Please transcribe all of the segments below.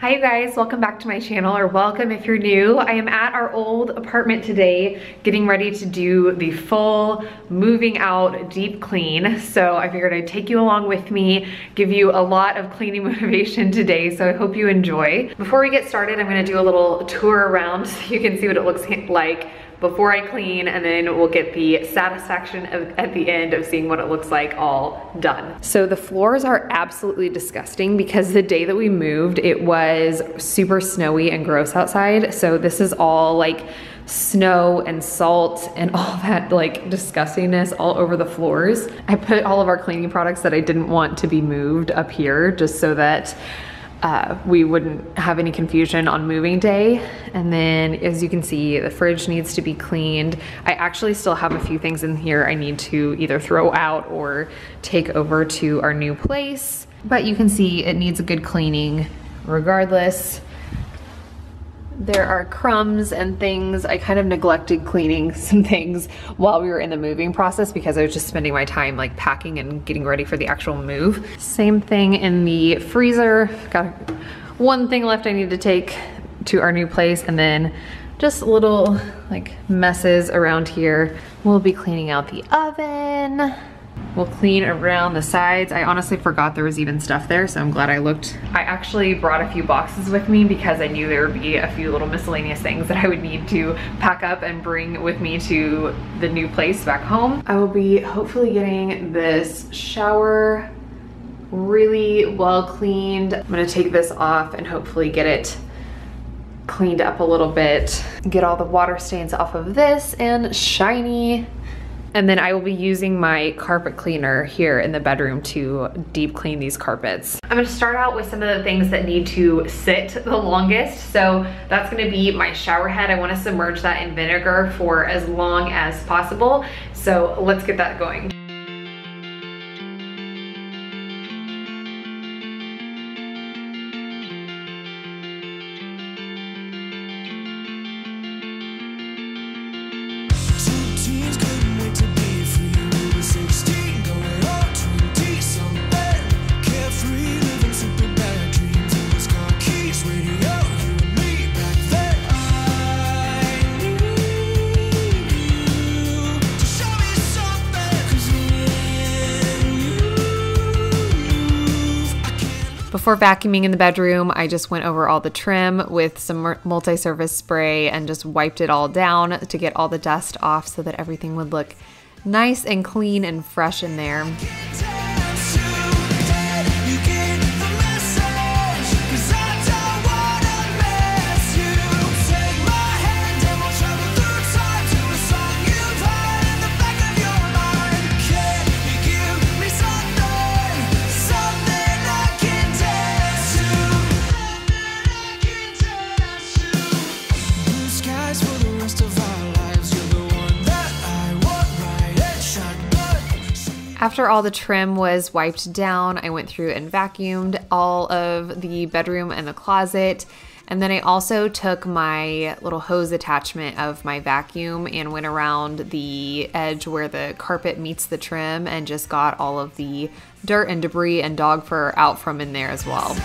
Hi you guys, welcome back to my channel, or welcome if you're new. I am at our old apartment today getting ready to do the full moving out deep clean. So I figured I'd take you along with me, give you a lot of cleaning motivation today, so I hope you enjoy. Before we get started, I'm gonna do a little tour around so you can see what it looks like before I clean, and then we'll get the satisfaction at the end of seeing what it looks like all done. So the floors are absolutely disgusting because the day that we moved, it was super snowy and gross outside. So this is all like snow and salt and all that like disgustingness all over the floors. I put all of our cleaning products that I didn't want to be moved up here just so that we wouldn't have any confusion on moving day. And then as you can see, the fridge needs to be cleaned. I actually still have a few things in here I need to either throw out or take over to our new place. But you can see it needs a good cleaning regardless. There are crumbs and things. I kind of neglected cleaning some things while we were in the moving process because I was just spending my time like packing and getting ready for the actual move. Same thing in the freezer. Got one thing left I need to take to our new place, and then just little like messes around here. We'll be cleaning out the oven. We'll clean around the sides. I honestly forgot there was even stuff there, so I'm glad I looked. I actually brought a few boxes with me because I knew there would be a few little miscellaneous things that I would need to pack up and bring with me to the new place back home. I will be hopefully getting this shower really well cleaned. I'm gonna take this off and hopefully get it cleaned up a little bit. Get all the water stains off of this and shiny. And then I will be using my carpet cleaner here in the bedroom to deep clean these carpets. I'm gonna start out with some of the things that need to sit the longest. So that's gonna be my shower head. I wanna submerge that in vinegar for as long as possible. So let's get that going. Before vacuuming in the bedroom, I just went over all the trim with some multi-surface spray and just wiped it all down to get all the dust off so that everything would look nice and clean and fresh in there. After all the trim was wiped down, I went through and vacuumed all of the bedroom and the closet. And then I also took my little hose attachment of my vacuum and went around the edge where the carpet meets the trim and just got all of the dirt and debris and dog fur out from in there as well.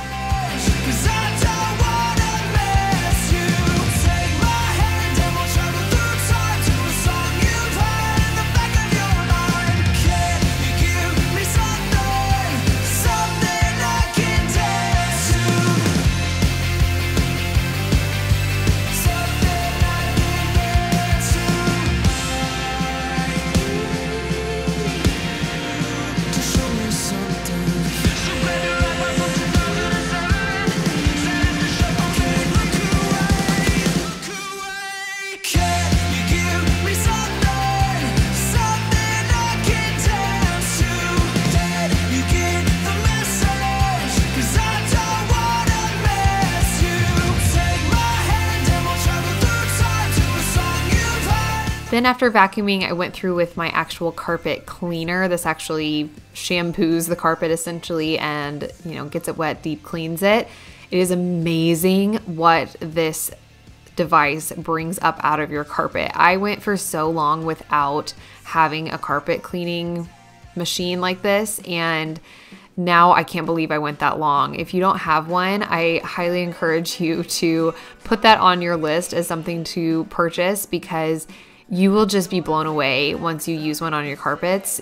Then after vacuuming, I went through with my actual carpet cleaner. This actually shampoos the carpet essentially and, you know, gets it wet, deep cleans it. It is amazing what this device brings up out of your carpet. I went for so long without having a carpet cleaning machine like this, and now I can't believe I went that long. If you don't have one, I highly encourage you to put that on your list as something to purchase, because you will just be blown away once you use one on your carpets.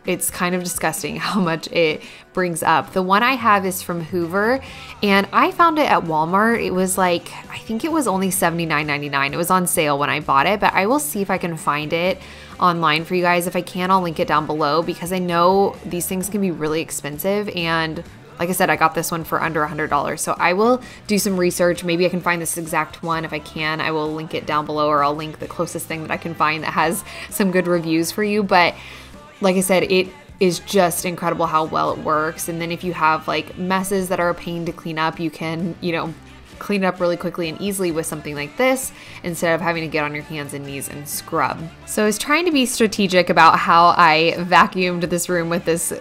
It's kind of disgusting how much it brings up. The one I have is from Hoover, and I found it at Walmart. It was like, I think it was only $79.99. It was on sale when I bought it, but I will see if I can find it online for you guys. If I can, I'll link it down below, because I know these things can be really expensive, and like I said, I got this one for under $100. So I will do some research. Maybe I can find this exact one. If I can, I will link it down below, or I'll link the closest thing that I can find that has some good reviews for you. But like I said, it is just incredible how well it works. And then if you have like messes that are a pain to clean up, you can, you know, clean it up really quickly and easily with something like this, instead of having to get on your hands and knees and scrub. So I was trying to be strategic about how I vacuumed this room with this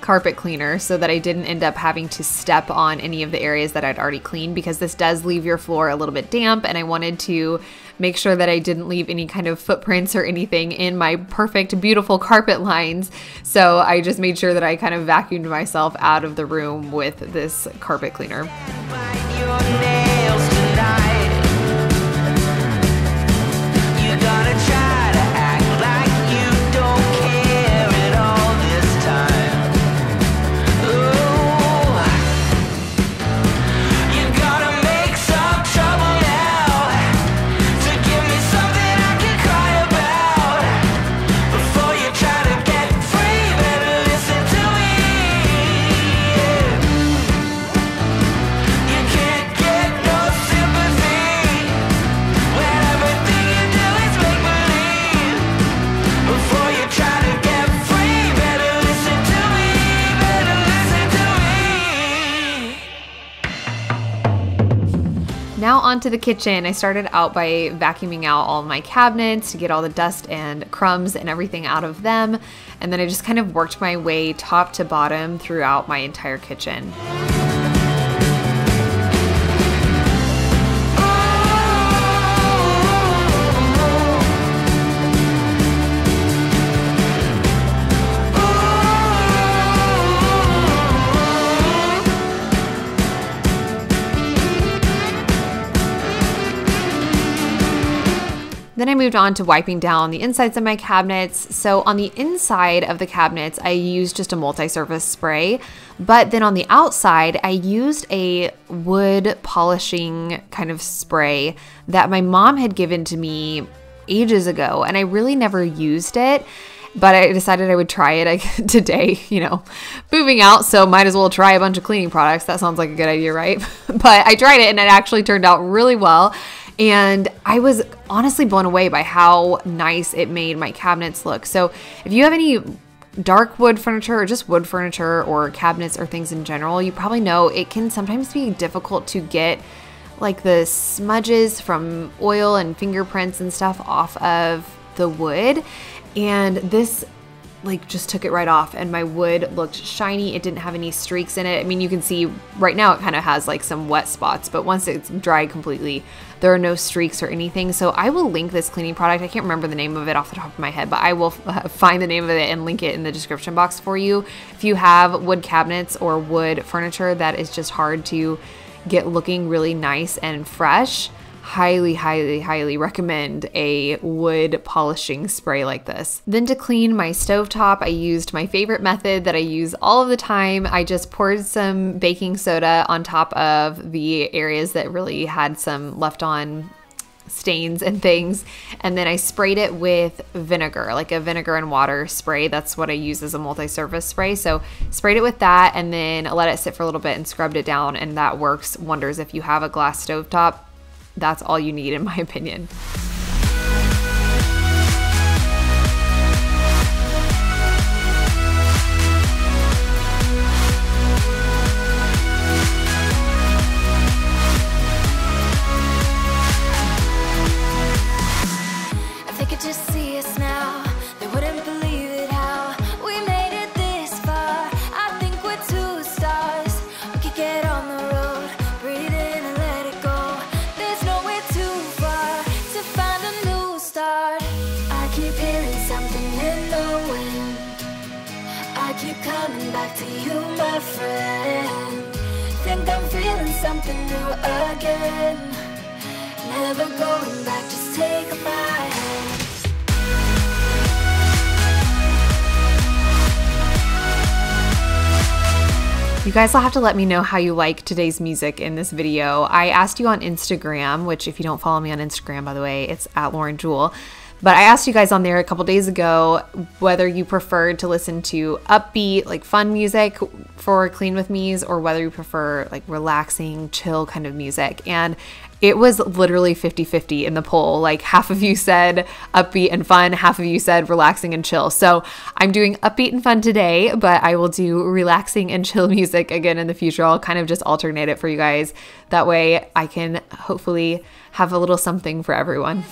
carpet cleaner so that I didn't end up having to step on any of the areas that I'd already cleaned, because this does leave your floor a little bit damp, and I wanted to make sure that I didn't leave any kind of footprints or anything in my perfect, beautiful carpet lines. So I just made sure that I kind of vacuumed myself out of the room with this carpet cleaner. Now onto the kitchen. I started out by vacuuming out all of my cabinets to get all the dust and crumbs and everything out of them. And then I just kind of worked my way top to bottom throughout my entire kitchen. Then I moved on to wiping down the insides of my cabinets. So on the inside of the cabinets, I used just a multi-surface spray, but then on the outside, I used a wood polishing kind of spray that my mom had given to me ages ago, and I really never used it. But I decided I would try it today, you know, moving out, so might as well try a bunch of cleaning products. That sounds like a good idea, right? But I tried it and it actually turned out really well. And I was honestly blown away by how nice it made my cabinets look. So if you have any dark wood furniture or just wood furniture or cabinets or things in general, you probably know it can sometimes be difficult to get like the smudges from oil and fingerprints and stuff off of the wood. And this like just took it right off, and my wood looked shiny. It didn't have any streaks in it. I mean, you can see right now it kind of has like some wet spots, but once it's dried completely, there are no streaks or anything. So I will link this cleaning product. I can't remember the name of it off the top of my head, but I will find the name of it and link it in the description box for you. If you have wood cabinets or wood furniture that is just hard to get looking really nice and fresh, highly, highly, highly recommend a wood polishing spray like this. Then to clean my stovetop, I used my favorite method that I use all of the time. I just poured some baking soda on top of the areas that really had some left on stains and things, and then I sprayed it with vinegar, like a vinegar and water spray. That's what I use as a multi-surface spray. So sprayed it with that and then let it sit for a little bit and scrubbed it down, and that works wonders. If you have a glass stovetop, that's all you need, in my opinion. If they could just see us now, they wouldn't believe it how we made it this far. I think we're two stars. We could get on the road, breathe in and let it go. There's nowhere too far to find a new start. I keep hearing something in the wind. I keep coming back to you, my my friend. Think I'm feeling something new again. Never going back, just take my hand. You guys will have to let me know how you like today's music in this video. I asked you on Instagram, which if you don't follow me on Instagram, by the way, it's at Lauryn Jewel. But I asked you guys on there a couple days ago whether you preferred to listen to upbeat, like fun music for Clean With Me's, or whether you prefer like relaxing, chill kind of music. And it was literally 50-50 in the poll. Like half of you said upbeat and fun, half of you said relaxing and chill. So I'm doing upbeat and fun today, but I will do relaxing and chill music again in the future. I'll kind of just alternate it for you guys. That way I can hopefully have a little something for everyone.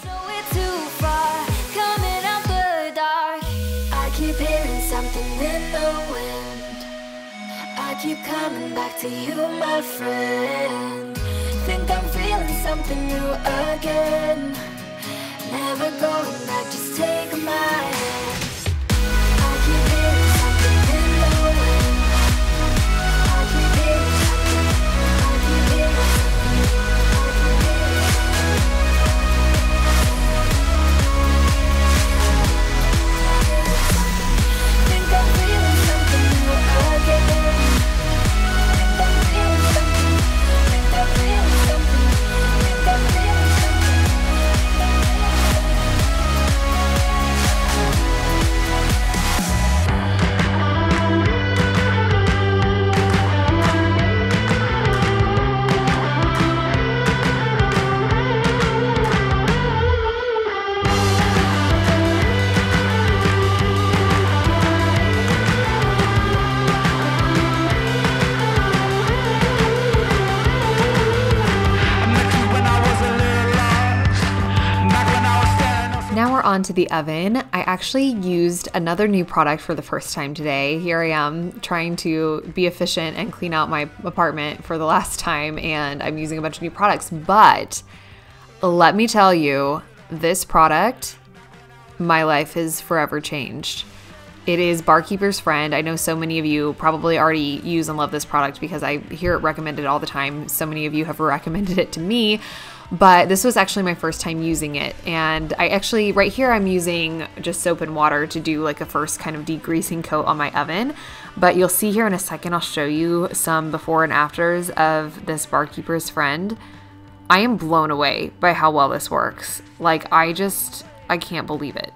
Keep coming back to you, my friend. Think I'm feeling something new again. Never going back, just take my hand. I keep hearing something in the wind. I keep hearing something. I keep hearing something. Think I'm feeling something new again. Now we're on to the oven. I actually used another new product for the first time today. Here I am trying to be efficient and clean out my apartment for the last time, and I'm using a bunch of new products. But let me tell you, this product, my life has forever changed. It is Barkeeper's Friend. I know so many of you probably already use and love this product because I hear it recommended all the time. So many of you have recommended it to me. But this was actually my first time using it, and I actually, right here, I'm using just soap and water to do like a first kind of degreasing coat on my oven. But you'll see here in a second, I'll show you some before and afters of this Barkeeper's Friend. I am blown away by how well this works. Like, I can't believe it.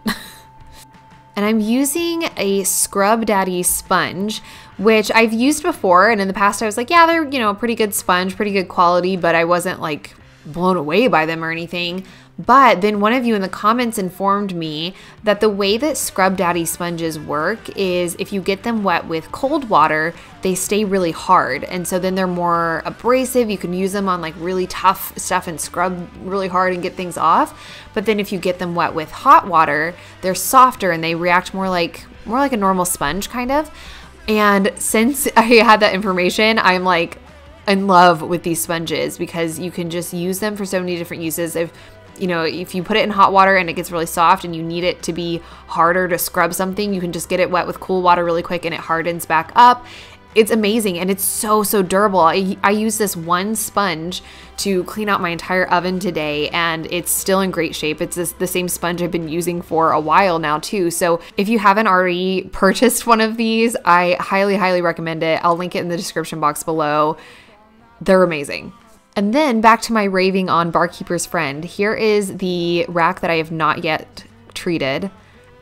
And I'm using a Scrub Daddy sponge, which I've used before, and in the past I was like, yeah, they're, you know, a pretty good sponge, pretty good quality, but I wasn't like blown away by them or anything. But then one of you in the comments informed me that the way that Scrub Daddy sponges work is if you get them wet with cold water, they stay really hard. And so then they're more abrasive. You can use them on like really tough stuff and scrub really hard and get things off. But then if you get them wet with hot water, they're softer and they react more like a normal sponge kind of. And since I had that information, I'm like in love with these sponges because you can just use them for so many different uses. If you put it in hot water and it gets really soft and you need it to be harder to scrub something, you can just get it wet with cool water really quick and it hardens back up. It's amazing, and it's so durable. I use this one sponge to clean out my entire oven today, and it's still in great shape. It's the same sponge I've been using for a while now too. So if you haven't already purchased one of these, I highly recommend it. I'll link it in the description box below. They're amazing. And then back to my raving on Barkeeper's Friend. Here is the rack that I have not yet treated,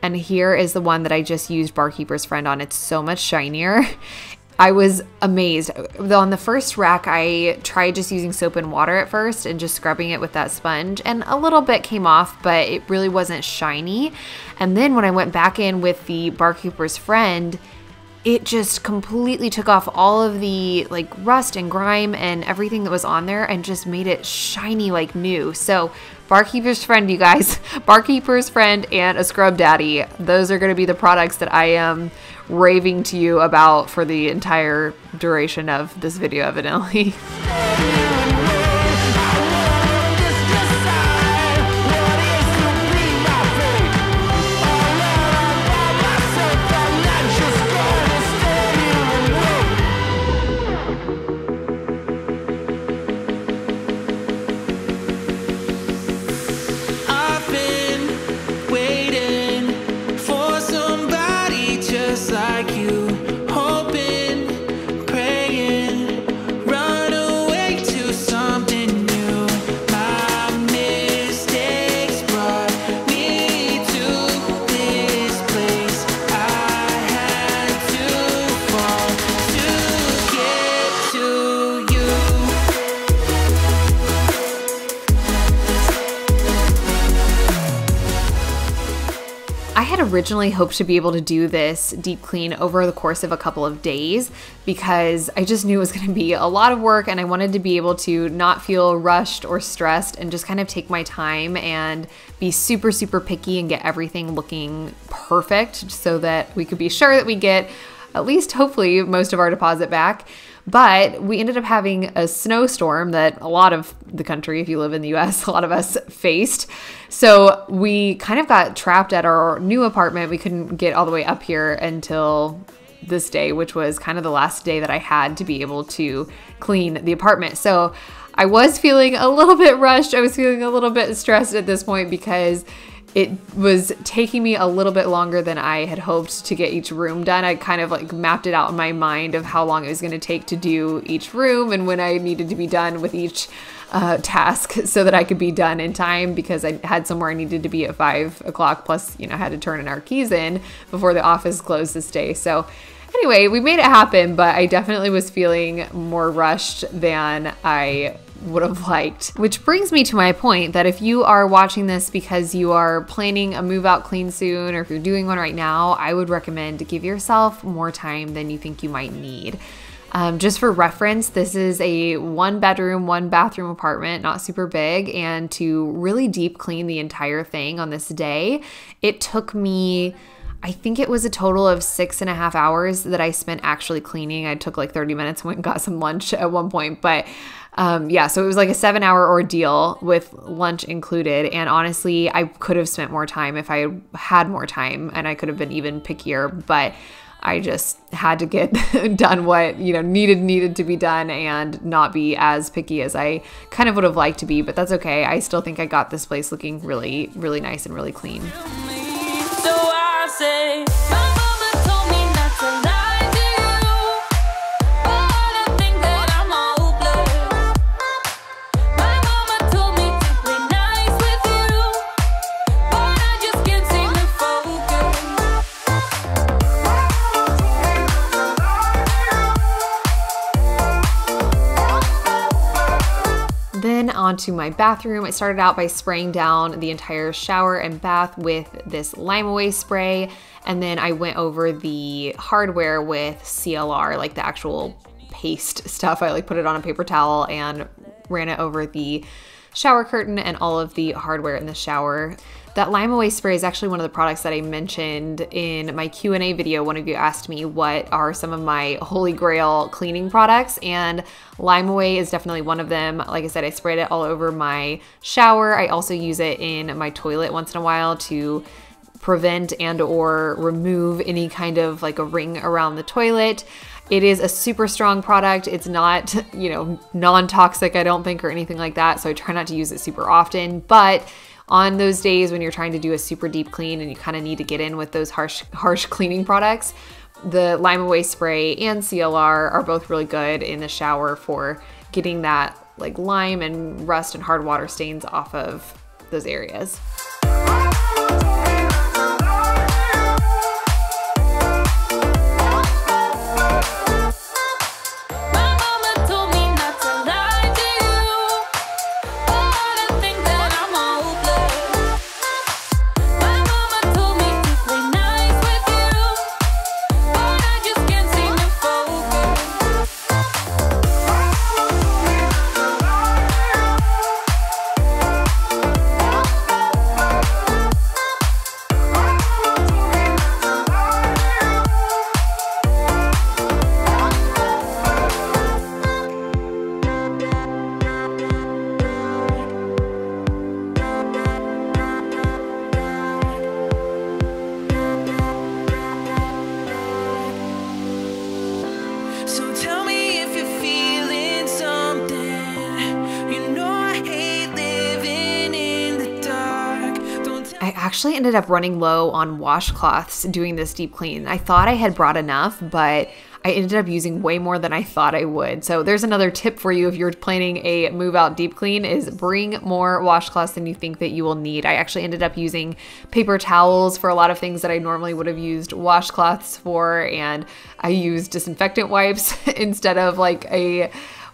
and here is the one that I just used Barkeeper's Friend on. It's so much shinier. I was amazed. On the first rack, I tried just using soap and water at first and just scrubbing it with that sponge, and a little bit came off, but it really wasn't shiny. And then when I went back in with the Barkeeper's Friend, it just completely took off all of the like rust and grime and everything that was on there and just made it shiny like new. So Barkeeper's Friend, you guys, Barkeeper's Friend and a Scrub Daddy. Those are going to be the products that I am raving to you about for the entire duration of this video, evidently. originally hoped to be able to do this deep clean over the course of a couple of days because I just knew it was going to be a lot of work, and I wanted to be able to not feel rushed or stressed and just kind of take my time and be super, super picky and get everything looking perfect so that we could be sure that we get at least hopefully most of our deposit back. But we ended up having a snowstorm that a lot of the country, if you live in the US, a lot of us faced. So we kind of got trapped at our new apartment. We couldn't get all the way up here until this day, which was kind of the last day that I had to be able to clean the apartment. So I was feeling a little bit rushed. I was feeling a little bit stressed at this point because it was taking me a little bit longer than I had hoped to get each room done. I kind of like mapped it out in my mind of how long it was going to take to do each room and when I needed to be done with each task so that I could be done in time, because I had somewhere I needed to be at 5 o'clock, plus, you know, I had to turn in our keys in before the office closed this day. So anyway, we made it happen, but I definitely was feeling more rushed than I would have liked. Which brings me to my point that if you are watching this because you are planning a move out clean soon, or if you're doing one right now, I would recommend to give yourself more time than you think you might need. Just for reference, this is a 1-bedroom, 1-bathroom apartment, not super big, and to really deep clean the entire thing on this day, it took me, I think it was a total of 6.5 hours that I spent actually cleaning. I took like 30 minutes, went and got some lunch at one point, but yeah, so it was like a 7-hour ordeal with lunch included. And honestly, I could have spent more time if I had more time, and I could have been even pickier, but I just had to get done what, you know, needed to be done and not be as picky as I kind of would have liked to be, but that's okay. I still think I got this place looking really, really nice and really clean. So I say, my mama told me not to lie to you, but I think that I'm hopeless. My mama told me to play nice with you, but I just can't seem to focus. Then onto my bathroom. I started out by spraying down the entire shower and bath with this Lime Away spray, and then I went over the hardware with CLR, like the actual paste stuff. I like put it on a paper towel and ran it over the shower curtain and all of the hardware in the shower. That Lime Away spray is actually one of the products that I mentioned in my Q&A video. One of you asked me what are some of my holy grail cleaning products, and Lime Away is definitely one of them. Like I said, I sprayed it all over my shower. I also use it in my toilet once in a while to prevent and or remove any kind of like a ring around the toilet. It is a super strong product. It's not, you know, non-toxic, I don't think, or anything like that. So I try not to use it super often, but on those days when you're trying to do a super deep clean and you kind of need to get in with those harsh cleaning products, the Lime Away spray and CLR are both really good in the shower for getting that like lime and rust and hard water stains off of those areas. Actually ended up running low on washcloths doing this deep clean. I thought I had brought enough, but I ended up using way more than I thought I would. So there's another tip for you if you're planning a move out deep clean, is bring more washcloths than you think that you will need. I actually ended up using paper towels for a lot of things that I normally would have used washcloths for, and I used disinfectant wipes instead of like a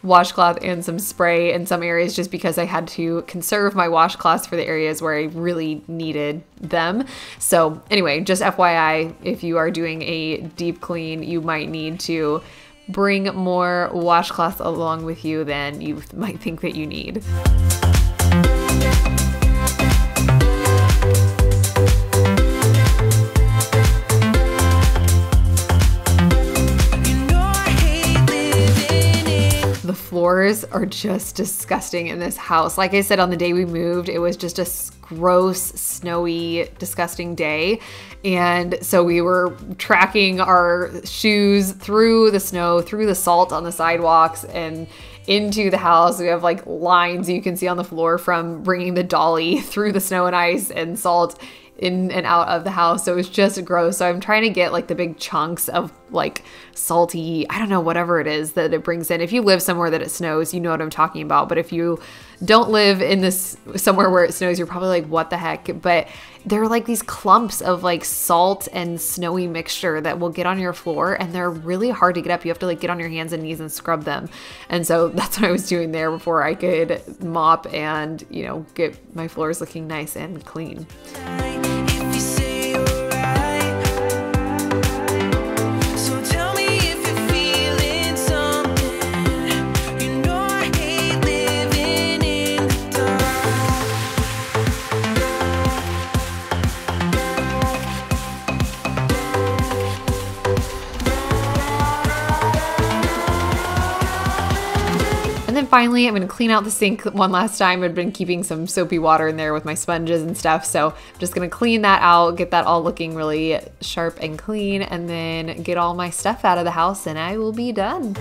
washcloth and some spray in some areas just because I had to conserve my washcloths for the areas where I really needed them. So anyway, just FYI, if you are doing a deep clean, you might need to bring more washcloths along with you than you might think that you need. The floors are just disgusting in this house. Like I said, on the day we moved, it was just a gross, snowy, disgusting day. And so we were tracking our shoes through the snow, through the salt on the sidewalks, and into the house. We have like lines you can see on the floor from bringing the dolly through the snow and ice and salt in and out of the house. So it was just gross. So I'm trying to get like the big chunks of like salty, I don't know, whatever it is that it brings in. If you live somewhere that it snows, you know what I'm talking about. But if you don't live in this somewhere where it snows, you're probably like, what the heck? But they're like these clumps of like salt and snowy mixture that will get on your floor, and they're really hard to get up. You have to like get on your hands and knees and scrub them. And so that's what I was doing there before I could mop and, you know, get my floors looking nice and clean. And then finally, I'm going to clean out the sink one last time. I've been keeping some soapy water in there with my sponges and stuff. So I'm just going to clean that out, get that all looking really sharp and clean, and then get all my stuff out of the house, and I will be done.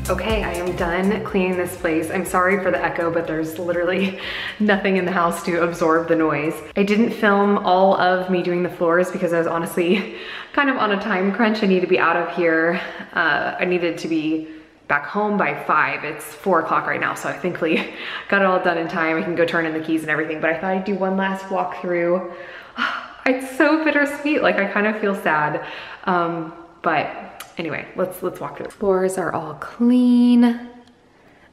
Okay, I am done cleaning this place. I'm sorry for the echo, but there's literally nothing in the house to absorb the noise. I didn't film all of me doing the floors because I was honestly kind of on a time crunch. I need to be out of here. I needed to be back home by 5. It's 4 o'clock right now, so I thankfully got it all done in time. I can go turn in the keys and everything, but I thought I'd do one last walkthrough. It's so bittersweet. Like, I kind of feel sad, but anyway, let's walk through. Floors are all clean.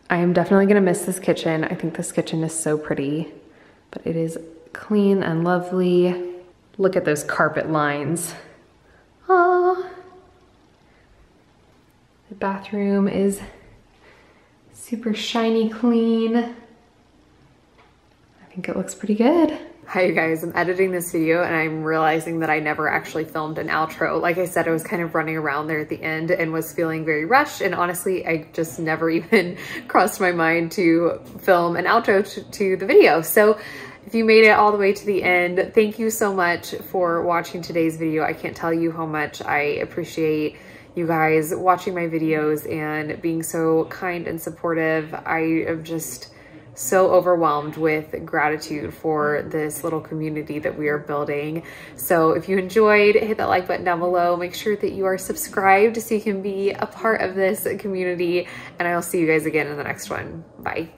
I am definitely gonna miss this kitchen. I think this kitchen is so pretty, but it is clean and lovely. Look at those carpet lines. Ah. The bathroom is super shiny clean. I think it looks pretty good. Hi you guys, I'm editing this video and I'm realizing that I never actually filmed an outro. Like I said, I was kind of running around there at the end and was feeling very rushed, and honestly, I just never even crossed my mind to film an outro to the video. So if you made it all the way to the end, thank you so much for watching today's video. I can't tell you how much I appreciate you guys watching my videos and being so kind and supportive. I am just so overwhelmed with gratitude for this little community that we are building. So if you enjoyed, hit that like button down below. Make sure that you are subscribed so you can be a part of this community, and I will see you guys again in the next one. Bye.